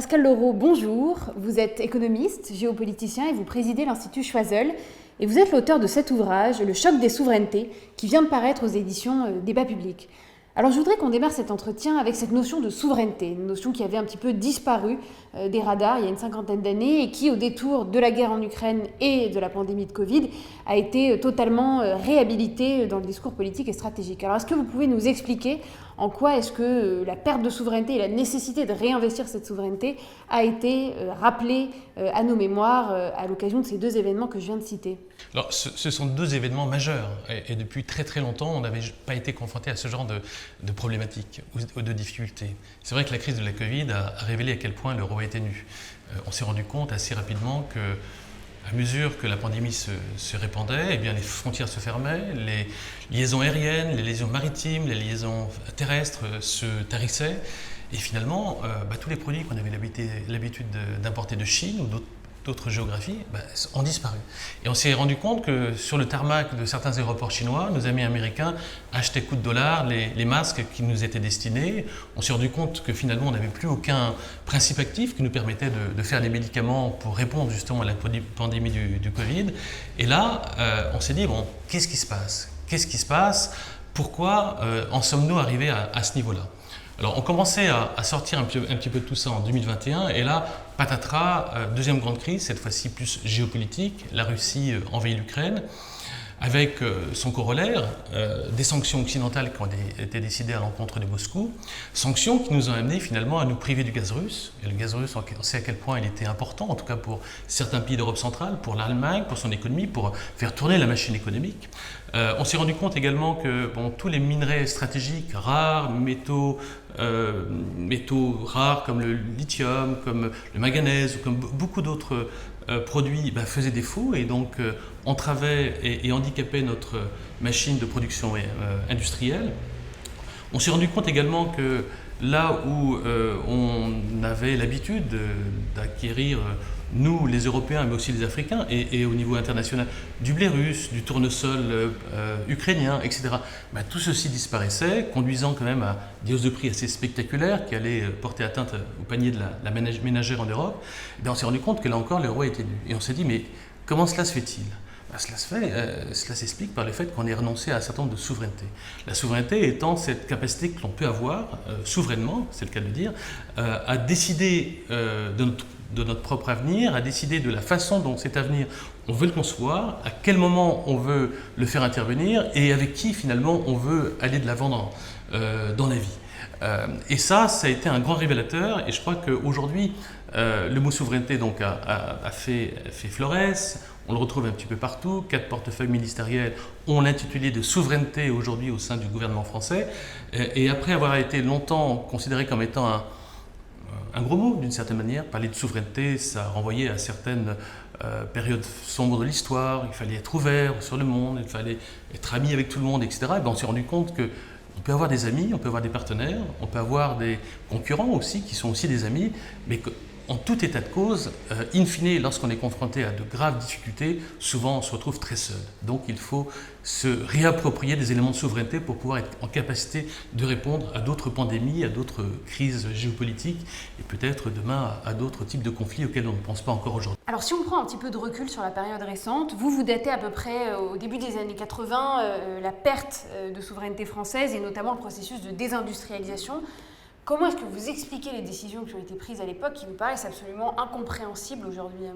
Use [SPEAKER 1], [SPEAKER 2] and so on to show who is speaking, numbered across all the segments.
[SPEAKER 1] Pascal Laureau, bonjour. Vous êtes économiste, géopoliticien et vous présidez l'Institut Choiseul. Et vous êtes l'auteur de cet ouvrage, Le choc des souverainetés, qui vient de paraître aux éditions Débat public. Alors je voudrais qu'on démarre cet entretien avec cette notion de souveraineté, une notion qui avait un petit peu disparu des radars il y a une cinquantaine d'années et qui, au détour de la guerre en Ukraine et de la pandémie de Covid, a été totalement réhabilitée dans le discours politique et stratégique. Alors est-ce que vous pouvez nous expliquer en quoi est-ce que la perte de souveraineté et la nécessité de réinvestir cette souveraineté a été rappelée à nos mémoires à l'occasion de ces deux événements que je viens de citer?
[SPEAKER 2] Alors, ce sont deux événements majeurs et depuis très très longtemps, on n'avait pas été confronté à ce genre de problématiques ou de difficultés. C'est vrai que la crise de la Covid a révélé à quel point l'euro était nu. On s'est rendu compte assez rapidement que, à mesure que la pandémie se répandait, eh bien, les frontières se fermaient, les liaisons aériennes, les liaisons maritimes, les liaisons terrestres se tarissaient. Et finalement, tous les produits qu'on avait l'habitude d'importer de Chine ou d'autres géographies ont disparu. Et on s'est rendu compte que sur le tarmac de certains aéroports chinois, nos amis américains achetaient coups de dollars les masques qui nous étaient destinés. On s'est rendu compte que finalement on n'avait plus aucun principe actif qui nous permettait de faire les médicaments pour répondre justement à la pandémie du Covid. Et là, on s'est dit, bon, qu'est-ce qui se passe? Qu'est-ce qui se passe? Pourquoi en sommes-nous arrivés à ce niveau-là? Alors on commençait à sortir un petit peu de tout ça en 2021 et là, patatras, deuxième grande crise, cette fois-ci plus géopolitique, la Russie envahit l'Ukraine avec son corollaire, des sanctions occidentales qui ont été décidées à l'encontre de Moscou, sanctions qui nous ont amené finalement à nous priver du gaz russe. Et le gaz russe, on sait à quel point il était important, en tout cas pour certains pays d'Europe centrale, pour l'Allemagne, pour son économie, pour faire tourner la machine économique. On s'est rendu compte également que tous les minerais stratégiques rares, métaux rares comme le lithium, comme le manganèse, ou comme beaucoup d'autres produits faisaient défaut et donc entravaient et handicapaient notre machine de production industrielle. On s'est rendu compte également que là où on avait l'habitude d'acquérir, nous les Européens mais aussi les Africains et au niveau international, du blé russe, du tournesol ukrainien, etc. Tout ceci disparaissait, conduisant quand même à des hausses de prix assez spectaculaires qui allaient porter atteinte au panier de la ménagère en Europe. On s'est rendu compte que là encore l'euro était nu. Et on s'est dit, mais comment cela se fait-il? Cela s'explique par le fait qu'on ait renoncé à un certain nombre de souverainetés. La souveraineté étant cette capacité que l'on peut avoir, souverainement, c'est le cas de le dire, à décider de notre propre avenir, à décider de la façon dont cet avenir on veut le concevoir, à quel moment on veut le faire intervenir et avec qui finalement on veut aller de l'avant dans la vie. Et ça a été un grand révélateur et je crois qu'aujourd'hui le mot souveraineté donc, a fait florès. On le retrouve un petit peu partout. 4 portefeuilles ministériels ont l'intitulé de souveraineté aujourd'hui au sein du gouvernement français. Et après avoir été longtemps considéré comme étant un gros mot d'une certaine manière, parler de souveraineté, ça renvoyait à certaines périodes sombres de l'histoire. Il fallait être ouvert sur le monde, il fallait être ami avec tout le monde, etc. Et on s'est rendu compte qu'on peut avoir des amis, on peut avoir des partenaires, on peut avoir des concurrents aussi qui sont aussi des amis, mais en tout état de cause, in fine, lorsqu'on est confronté à de graves difficultés, souvent on se retrouve très seul. Donc il faut se réapproprier des éléments de souveraineté pour pouvoir être en capacité de répondre à d'autres pandémies, à d'autres crises géopolitiques et peut-être demain à d'autres types de conflits auxquels on ne pense pas encore aujourd'hui.
[SPEAKER 1] Alors si on prend un petit peu de recul sur la période récente, vous datez à peu près au début des années 80 la perte de souveraineté française et notamment le processus de désindustrialisation. Comment est-ce que vous expliquez les décisions qui ont été prises à l'époque qui vous paraissent absolument incompréhensibles aujourd'hui?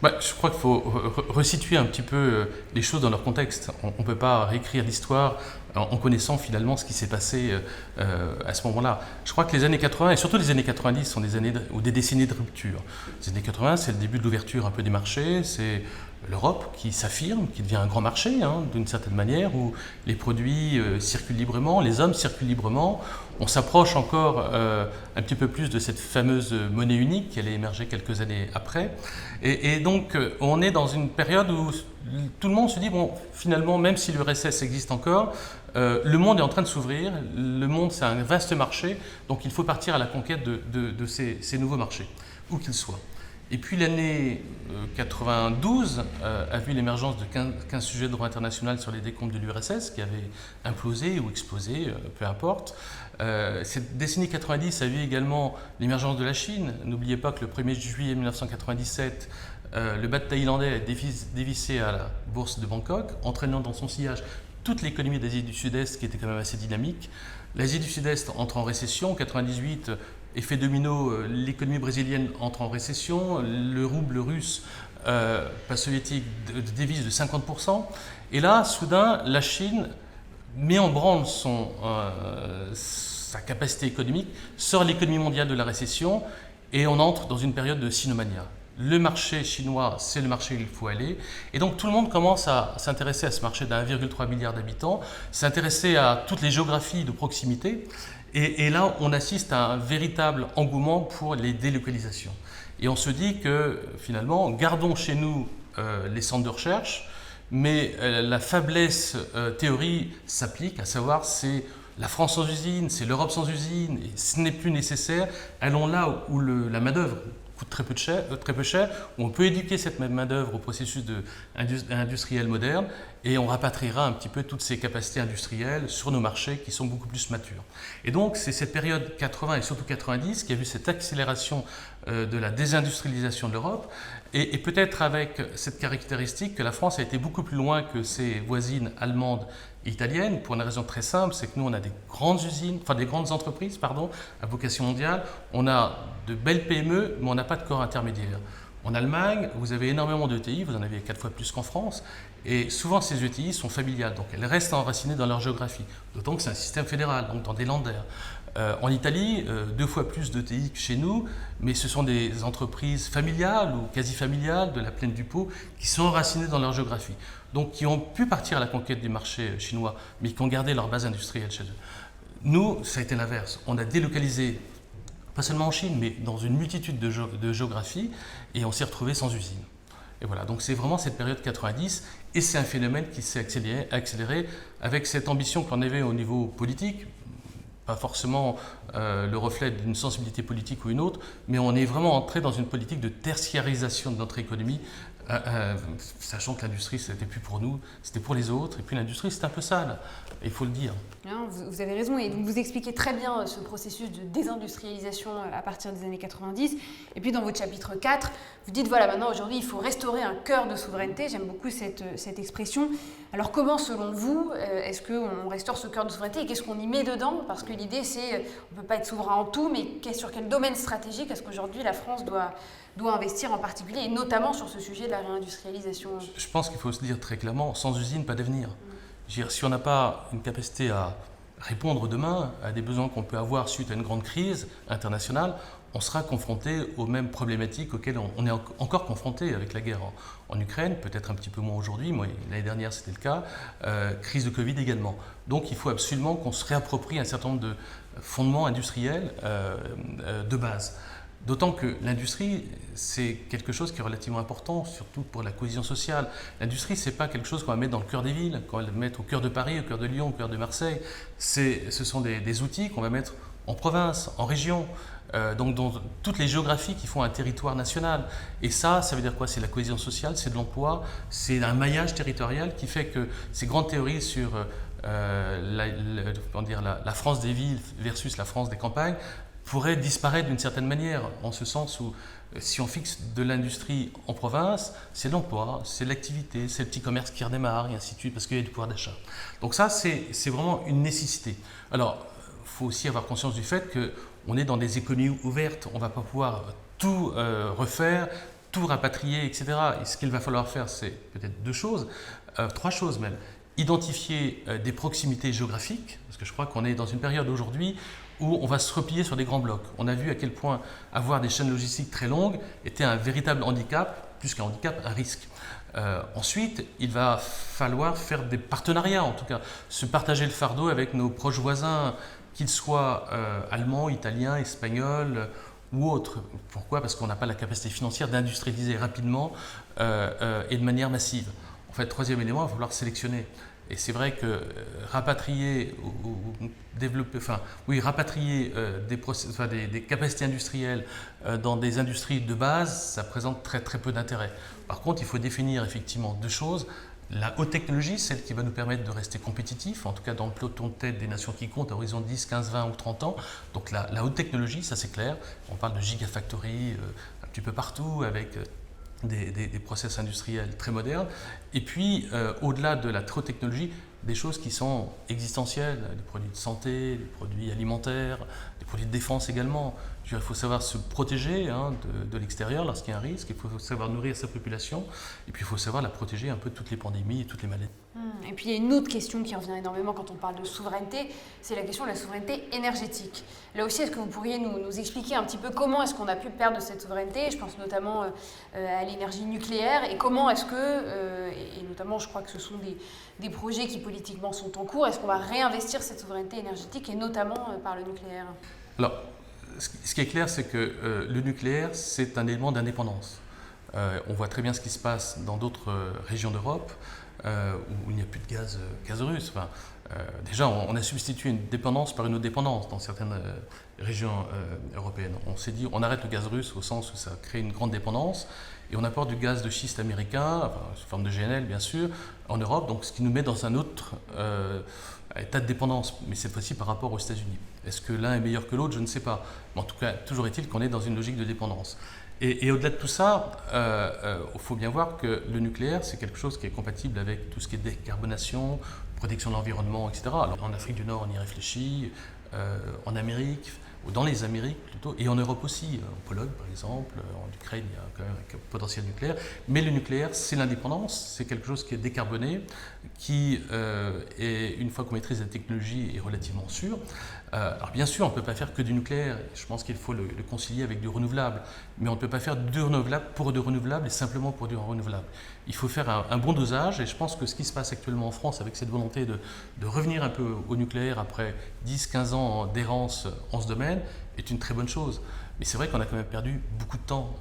[SPEAKER 2] Je crois qu'il faut resituer un petit peu les choses dans leur contexte. On ne peut pas réécrire l'histoire en connaissant finalement ce qui s'est passé à ce moment-là. Je crois que les années 80 et surtout les années 90 sont des années ou des décennies de rupture. Les années 80, c'est le début de l'ouverture un peu des marchés, c'est l'Europe qui s'affirme, qui devient un grand marché d'une certaine manière, où les produits circulent librement, les hommes circulent librement. On s'approche encore un petit peu plus de cette fameuse monnaie unique qui allait émerger quelques années après. Et donc on est dans une période où tout le monde se dit, bon, finalement, même si l'URSS existe encore, le monde est en train de s'ouvrir, le monde c'est un vaste marché, donc il faut partir à la conquête de ces nouveaux marchés, où qu'ils soient. Et puis l'année 92 a vu l'émergence de 15 sujets de droit international sur les décombres de l'URSS qui avaient implosé ou explosé, peu importe. Cette décennie 90 a vu également l'émergence de la Chine. N'oubliez pas que le 1er juillet 1997, le baht thaïlandais est dévissé à la bourse de Bangkok, entraînant dans son sillage toute l'économie d'Asie du Sud-Est qui était quand même assez dynamique. L'Asie du Sud-Est entre en récession. En 98, effet domino, l'économie brésilienne entre en récession. Le rouble russe, pas soviétique, dévisse de 50%. Et là, soudain, la Chine met en branle sa capacité économique, sort l'économie mondiale de la récession et on entre dans une période de sinomania. Le marché chinois, c'est le marché où il faut aller. Et donc tout le monde commence à s'intéresser à ce marché d'1,3 milliard d'habitants, s'intéresser à toutes les géographies de proximité. Et là, on assiste à un véritable engouement pour les délocalisations. Et on se dit que finalement, gardons chez nous les centres de recherche, mais la faiblesse théorie s'applique, à savoir c'est la France sans usine, c'est l'Europe sans usine, et ce n'est plus nécessaire. Allons là où la main-d'œuvre coûte très peu cher, où on peut éduquer cette même main-d'œuvre au processus industriel moderne et on rapatriera un petit peu toutes ces capacités industrielles sur nos marchés qui sont beaucoup plus matures. Et donc, c'est cette période 80 et surtout 90 qui a vu cette accélération de la désindustrialisation de l'Europe et peut-être avec cette caractéristique que la France a été beaucoup plus loin que ses voisines allemandes et italiennes pour une raison très simple, c'est que nous on a des grandes usines, enfin des grandes entreprises, à vocation mondiale, on a de belles PME, mais on n'a pas de corps intermédiaire. En Allemagne, vous avez énormément d'ETI, vous en avez 4 fois plus qu'en France, et souvent ces ETI sont familiales, donc elles restent enracinées dans leur géographie, d'autant que c'est un système fédéral, donc dans des Länder. En Italie, 2 fois plus d'ETI que chez nous, mais ce sont des entreprises familiales ou quasi familiales de la plaine du Pô qui sont enracinées dans leur géographie, donc qui ont pu partir à la conquête du marché chinois, mais qui ont gardé leur base industrielle chez eux. Nous, ça a été l'inverse. On a délocalisé, pas seulement en Chine, mais dans une multitude de géographies, et on s'est retrouvé sans usine. Et voilà, donc c'est vraiment cette période 90, et c'est un phénomène qui s'est accéléré avec cette ambition qu'on avait au niveau politique, pas forcément le reflet d'une sensibilité politique ou une autre, mais on est vraiment entré dans une politique de tertiarisation de notre économie, sachant que l'industrie, ce n'était plus pour nous, c'était pour les autres, et puis l'industrie, c'est un peu sale, il faut le dire.
[SPEAKER 1] Non, vous avez raison, et donc vous expliquez très bien ce processus de désindustrialisation à partir des années 90, et puis dans votre chapitre 4, vous dites, voilà, maintenant, aujourd'hui, il faut restaurer un cœur de souveraineté, j'aime beaucoup cette expression. Alors comment, selon vous, est-ce qu'on restaure ce cœur de souveraineté, et qu'est-ce qu'on y met dedans? Parce que l'idée, c'est, on ne peut pas être souverain en tout, mais sur quel domaine stratégique est-ce qu'aujourd'hui la France doit investir en particulier, et notamment sur ce sujet de la réindustrialisation?
[SPEAKER 2] Je pense qu'il faut se dire très clairement, sans usine, pas d'avenir. Si on n'a pas une capacité à répondre demain à des besoins qu'on peut avoir suite à une grande crise internationale, on sera confronté aux mêmes problématiques auxquelles on est encore confronté avec la guerre en Ukraine, peut-être un petit peu moins aujourd'hui, mais l'année dernière c'était le cas, crise de Covid également. Donc il faut absolument qu'on se réapproprie un certain nombre de fondements industriels de base. D'autant que l'industrie, c'est quelque chose qui est relativement important, surtout pour la cohésion sociale. L'industrie, ce n'est pas quelque chose qu'on va mettre dans le cœur des villes, qu'on va mettre au cœur de Paris, au cœur de Lyon, au cœur de Marseille. Ce sont des outils qu'on va mettre en province, en région, donc dans toutes les géographies qui font un territoire national. Et ça veut dire quoi? C'est la cohésion sociale, c'est de l'emploi, c'est un maillage territorial qui fait que ces grandes théories sur la France des villes versus la France des campagnes pourrait disparaître d'une certaine manière, en ce sens où si on fixe de l'industrie en province, c'est l'emploi, c'est l'activité, c'est le petit commerce qui redémarre et ainsi de suite parce qu'il y a du pouvoir d'achat. Donc ça, c'est vraiment une nécessité. Alors, il faut aussi avoir conscience du fait qu'on est dans des économies ouvertes, on ne va pas pouvoir tout refaire, tout rapatrier, etc. Et ce qu'il va falloir faire, c'est peut-être 2 choses, 3 choses même. Identifier des proximités géographiques, parce que je crois qu'on est dans une période aujourd'hui où on va se replier sur des grands blocs. On a vu à quel point avoir des chaînes logistiques très longues était un véritable handicap, plus qu'un handicap, un risque. Ensuite, il va falloir faire des partenariats, en tout cas, se partager le fardeau avec nos proches voisins, qu'ils soient allemands, italiens, espagnols ou autres. Pourquoi? Parce qu'on n'a pas la capacité financière d'industrialiser rapidement et de manière massive. En fait, 3e élément, il va falloir sélectionner. Et c'est vrai que rapatrier des capacités industrielles dans des industries de base, ça présente très très peu d'intérêt. Par contre, il faut définir effectivement 2 choses, La haute technologie, celle qui va nous permettre de rester compétitifs, en tout cas dans le peloton de tête des nations qui comptent à horizon 10, 15, 20 ou 30 ans. Donc la haute technologie, ça c'est clair. On parle de gigafactory un petit peu partout avec des process industriels très modernes. Et puis, au-delà de la haute technologie, des choses qui sont existentielles, des produits de santé, des produits alimentaires, des produits de défense également. Il faut savoir se protéger de l'extérieur lorsqu'il y a un risque, il faut savoir nourrir sa population, et puis il faut savoir la protéger un peu de toutes les pandémies et toutes les maladies.
[SPEAKER 1] Et puis il y a une autre question qui revient énormément quand on parle de souveraineté, c'est la question de la souveraineté énergétique. Là aussi, est-ce que vous pourriez nous expliquer un petit peu comment est-ce qu'on a pu perdre cette souveraineté? Je pense notamment à l'énergie nucléaire, et comment est-ce que, et notamment je crois que ce sont des projets qui politiquement sont en cours, est-ce qu'on va réinvestir cette souveraineté énergétique, et notamment par le nucléaire?
[SPEAKER 2] Alors, ce qui est clair, c'est que le nucléaire, c'est un élément d'indépendance. On voit très bien ce qui se passe dans d'autres régions d'Europe où il n'y a plus de gaz russe. Enfin, déjà, on a substitué une dépendance par une autre dépendance dans certaines régions européennes. On s'est dit, on arrête le gaz russe au sens où ça crée une grande dépendance et on apporte du gaz de schiste américain, sous forme de GNL bien sûr, en Europe, donc ce qui nous met dans un autre état de dépendance, mais cette fois-ci par rapport aux États-Unis. Est-ce que l'un est meilleur que l'autre? Je ne sais pas. Mais en tout cas, toujours est-il qu'on est dans une logique de dépendance. Et au-delà de tout ça, il faut bien voir que le nucléaire, c'est quelque chose qui est compatible avec tout ce qui est décarbonation, protection de l'environnement, etc. Alors, en Afrique du Nord, on y réfléchit, en Amérique, ou dans les Amériques plutôt, et en Europe aussi, en Pologne par exemple, en Ukraine, il y a quand même un potentiel nucléaire. Mais le nucléaire, c'est l'indépendance, c'est quelque chose qui est décarboné, qui, une fois qu'on maîtrise la technologie, est relativement sûr. Alors bien sûr, on ne peut pas faire que du nucléaire, je pense qu'il faut le concilier avec du renouvelable, mais on ne peut pas faire du renouvelable pour du renouvelable et simplement pour du renouvelable. Il faut faire un bon dosage, et je pense que ce qui se passe actuellement en France avec cette volonté de revenir un peu au nucléaire après 10-15 ans d'errance en ce domaine est une très bonne chose. Mais c'est vrai qu'on a quand même perdu beaucoup de temps.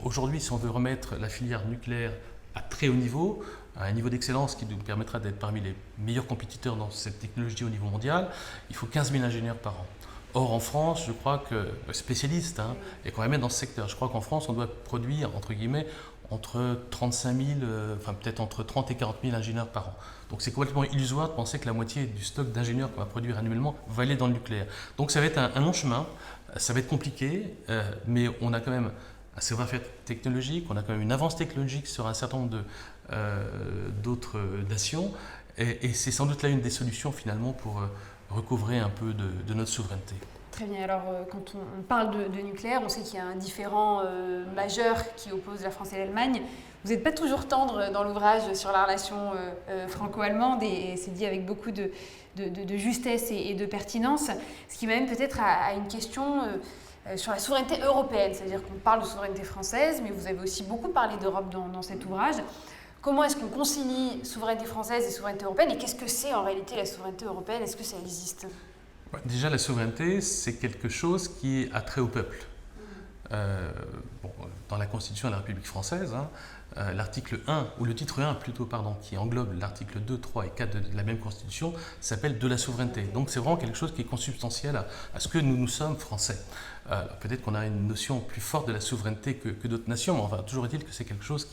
[SPEAKER 2] Aujourd'hui, si on veut remettre la filière nucléaire à très haut niveau, à un niveau d'excellence qui nous permettra d'être parmi les meilleurs compétiteurs dans cette technologie au niveau mondial, il faut 15 000 ingénieurs par an. Or, en France, je crois que, spécialiste, et qu'on va mettre dans ce secteur, je crois qu'en France, on doit produire, entre guillemets, entre 35 000, enfin peut-être entre 30 et 40 000 ingénieurs par an. Donc c'est complètement illusoire de penser que la moitié du stock d'ingénieurs qu'on va produire annuellement va aller dans le nucléaire. Donc ça va être un long chemin, ça va être compliqué, mais on a quand même un savoir-faire technologique, on a quand même une avance technologique sur un certain nombre d'autres nations, et c'est sans doute là une des solutions finalement pour recouvrer un peu de notre souveraineté.
[SPEAKER 1] Très bien, alors quand on parle de nucléaire, on sait qu'il y a un différend majeur qui oppose la France et l'Allemagne. Vous n'êtes pas toujours tendre dans l'ouvrage sur la relation franco-allemande, et c'est dit avec beaucoup de justesse et de pertinence, ce qui m'amène peut-être à une question sur la souveraineté européenne, c'est-à-dire qu'on parle de souveraineté française, mais vous avez aussi beaucoup parlé d'Europe dans cet ouvrage. Comment est-ce qu'on concilie souveraineté française et souveraineté européenne, et qu'est-ce que c'est en réalité la souveraineté européenne? Est-ce que ça existe?
[SPEAKER 2] Déjà, la souveraineté, c'est quelque chose qui a trait au peuple. Dans la Constitution de la République française, l'article 1, ou le titre 1 plutôt, pardon, qui englobe l'article 2, 3 et 4 de la même Constitution, s'appelle de la souveraineté. Donc c'est vraiment quelque chose qui est consubstantiel à ce que nous sommes français. Peut-être qu'on a une notion plus forte de la souveraineté que d'autres nations, mais enfin, toujours est-il que c'est quelque chose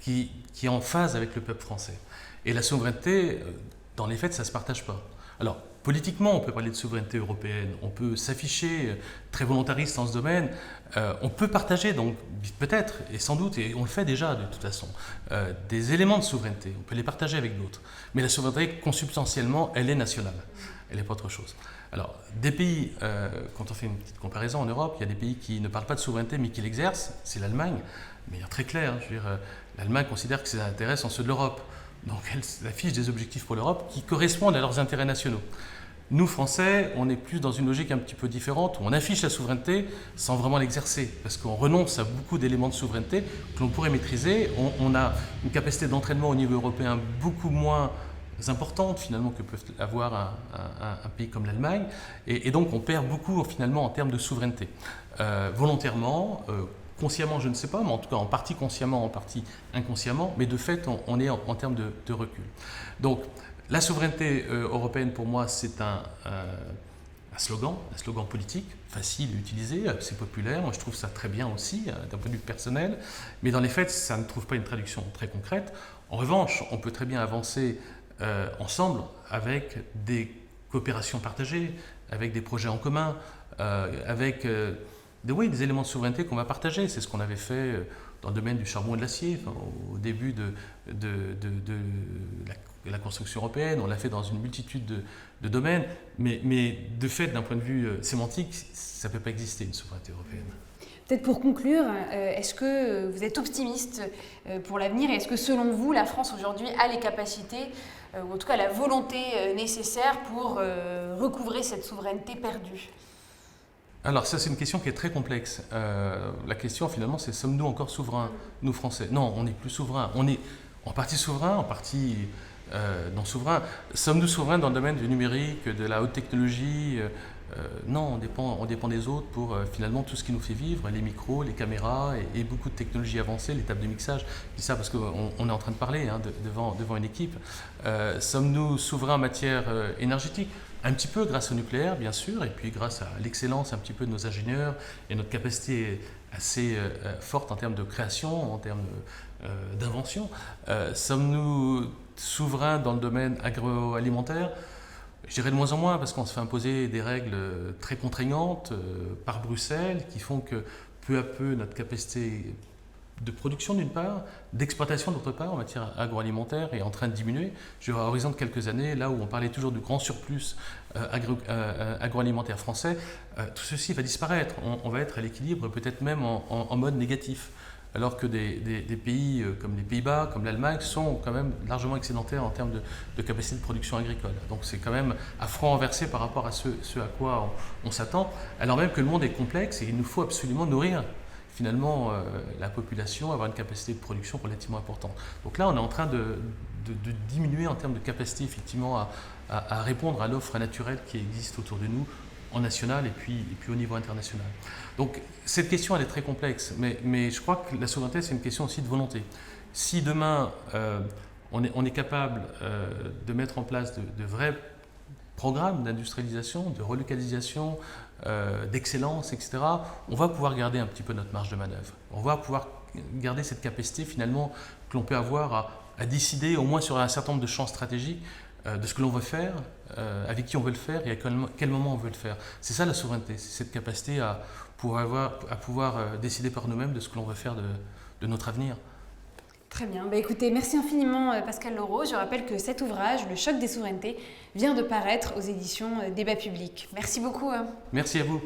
[SPEAKER 2] qui est en phase avec le peuple français. Et la souveraineté, dans les faits, ça ne se partage pas. Alors, politiquement, on peut parler de souveraineté européenne, on peut s'afficher très volontariste dans ce domaine, on peut partager, donc peut-être, et sans doute, et on le fait déjà de toute façon, des éléments de souveraineté, on peut les partager avec d'autres. Mais la souveraineté, consubstantiellement, elle est nationale, elle n'est pas autre chose. Alors, des pays, quand on fait une petite comparaison en Europe, il y a des pays qui ne parlent pas de souveraineté mais qui l'exercent, c'est l'Allemagne, mais il est très clair, je veux dire, l'Allemagne considère que ses intérêts sont ceux de l'Europe. Donc elle affiche des objectifs pour l'Europe qui correspondent à leurs intérêts nationaux. Nous, Français, on est plus dans une logique un petit peu différente, où on affiche la souveraineté sans vraiment l'exercer, parce qu'on renonce à beaucoup d'éléments de souveraineté que l'on pourrait maîtriser. On a une capacité d'entraînement au niveau européen beaucoup moins importante finalement que peuvent avoir un pays comme l'Allemagne, et donc on perd beaucoup finalement en termes de souveraineté. Volontairement, consciemment, je ne sais pas, mais en tout cas en partie consciemment, en partie inconsciemment, mais de fait, on est en termes de recul. Donc, la souveraineté européenne, pour moi, c'est un slogan politique, facile à utiliser, c'est populaire, moi je trouve ça très bien aussi, d'un point de vue personnel, mais dans les faits, ça ne trouve pas une traduction très concrète. En revanche, on peut très bien avancer ensemble avec des coopérations partagées, avec des projets en commun, avec des éléments de souveraineté qu'on va partager. C'est ce qu'on avait fait dans le domaine du charbon et de l'acier, au début de la construction européenne. On l'a fait dans une multitude de domaines, mais de fait, d'un point de vue sémantique, ça ne peut pas exister une souveraineté européenne.
[SPEAKER 1] Peut-être pour conclure, est-ce que vous êtes optimiste pour l'avenir et est-ce que selon vous, la France aujourd'hui a les capacités, ou en tout cas la volonté nécessaire pour recouvrer cette souveraineté perdue ?
[SPEAKER 2] Alors ça, c'est une question qui est très complexe. La question finalement, c'est sommes-nous encore souverains, nous Français? Non, on n'est plus souverains. On est en partie souverains, en partie non souverains. Sommes-nous souverains dans le domaine du numérique, de la haute technologie? Non, on dépend des autres pour finalement tout ce qui nous fait vivre, les micros, les caméras et beaucoup de technologies avancées, les tables de mixage. Je dis ça parce qu'on est en train de parler devant une équipe. Sommes-nous souverains en matière énergétique? Un petit peu grâce au nucléaire, bien sûr, et puis grâce à l'excellence un petit peu de nos ingénieurs et notre capacité assez forte en termes de création, en termes d'invention. Sommes-nous souverains dans le domaine agroalimentaire? Je dirais de moins en moins parce qu'on se fait imposer des règles très contraignantes par Bruxelles qui font que peu à peu notre capacité de production d'une part, d'exploitation d'autre part en matière agroalimentaire est en train de diminuer. Je dirais à l'horizon de quelques années, là où on parlait toujours du grand surplus agroalimentaire français, tout ceci va disparaître. On va être à l'équilibre, peut-être même en mode négatif. Alors que des pays comme les Pays-Bas, comme l'Allemagne, sont quand même largement excédentaires en termes de capacité de production agricole. Donc c'est quand même à franc renversé par rapport à ce à quoi on s'attend, alors même que le monde est complexe et il nous faut absolument nourrir finalement la population, avoir une capacité de production relativement importante. Donc là, on est en train de diminuer en termes de capacité effectivement à répondre à l'offre naturelle qui existe autour de nous, en national et puis au niveau international. Donc cette question elle est très complexe, mais je crois que la souveraineté c'est une question aussi de volonté. Si demain on est capable de mettre en place de vrais programmes d'industrialisation, de relocalisation, d'excellence, etc., on va pouvoir garder un petit peu notre marge de manœuvre. On va pouvoir garder cette capacité finalement que l'on peut avoir à décider au moins sur un certain nombre de champs stratégiques de ce que l'on veut faire, avec qui on veut le faire et à quel moment on veut le faire. C'est ça la souveraineté, c'est cette capacité à pouvoir décider par nous-mêmes de ce que l'on veut faire de notre avenir.
[SPEAKER 1] Très bien. Écoutez, merci infiniment Pascal Laureau. Je rappelle que cet ouvrage, Le choc des souverainetés, vient de paraître aux éditions Débat public. Merci beaucoup.
[SPEAKER 2] Merci à vous.